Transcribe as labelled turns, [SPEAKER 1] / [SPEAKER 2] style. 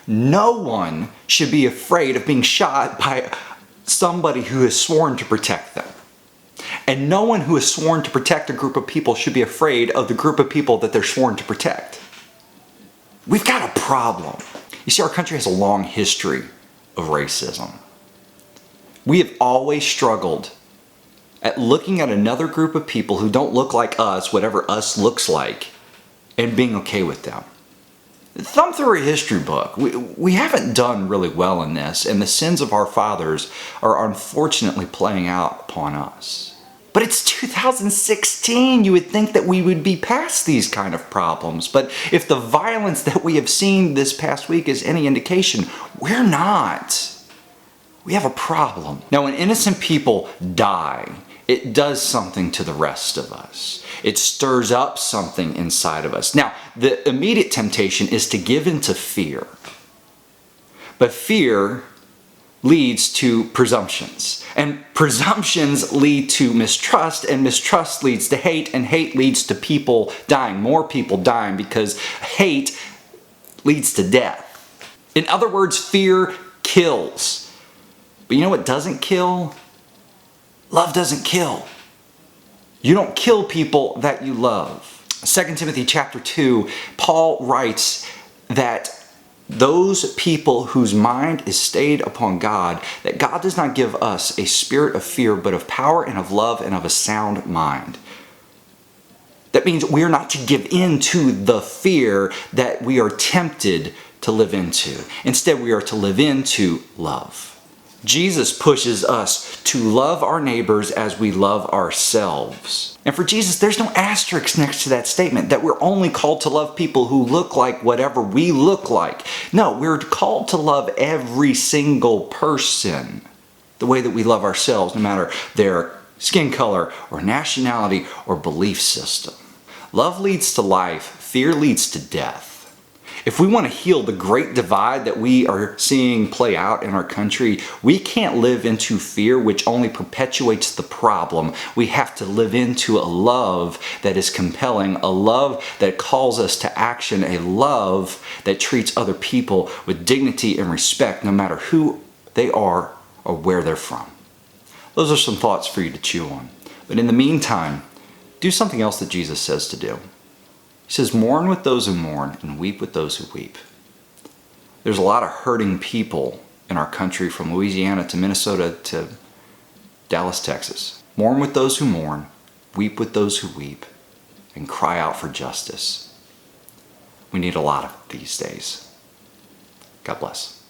[SPEAKER 1] No one should be afraid of being shot by somebody who has sworn to protect them. And no one who has sworn to protect a group of people should be afraid of the group of people that they're sworn to protect. We've got a problem. You see, our country has a long history of racism. We have always struggled at looking at another group of people who don't look like us, whatever us looks like, and being okay with them. Thumb through a history book. We haven't done really well in this, and the sins of our fathers are unfortunately playing out upon us. But it's 2016. You would think that we would be past these kind of problems. But if the violence that we have seen this past week is any indication, we're not. We have a problem. Now, when innocent people die, it does something to the rest of us. It stirs up something inside of us. Now, the immediate temptation is to give in to fear. But fear leads to presumptions. And presumptions lead to mistrust, and mistrust leads to hate, and hate leads to people dying. More people dying because hate leads to death. In other words, fear kills. But you know what doesn't kill? Love doesn't kill. You don't kill people that you love. 2 Timothy chapter 2, Paul writes that those people whose mind is stayed upon God, that God does not give us a spirit of fear, but of power and of love and of a sound mind. That means we are not to give in to the fear that we are tempted to live into. Instead, we are to live into love. Jesus pushes us to love our neighbors as we love ourselves. And for Jesus, there's no asterisk next to that statement that we're only called to love people who look like whatever we look like. No, we're called to love every single person the way that we love ourselves, no matter their skin color or nationality or belief system. Love leads to life. Fear leads to death. If we want to heal the great divide that we are seeing play out in our country, we can't live into fear, which only perpetuates the problem. We have to live into a love that is compelling, a love that calls us to action, a love that treats other people with dignity and respect, no matter who they are or where they're from. Those are some thoughts for you to chew on. But in the meantime, do something else that Jesus says to do. He says, mourn with those who mourn and weep with those who weep. There's a lot of hurting people in our country, from Louisiana to Minnesota to Dallas, Texas. Mourn with those who mourn, weep with those who weep, and cry out for justice. We need a lot of these days. God bless.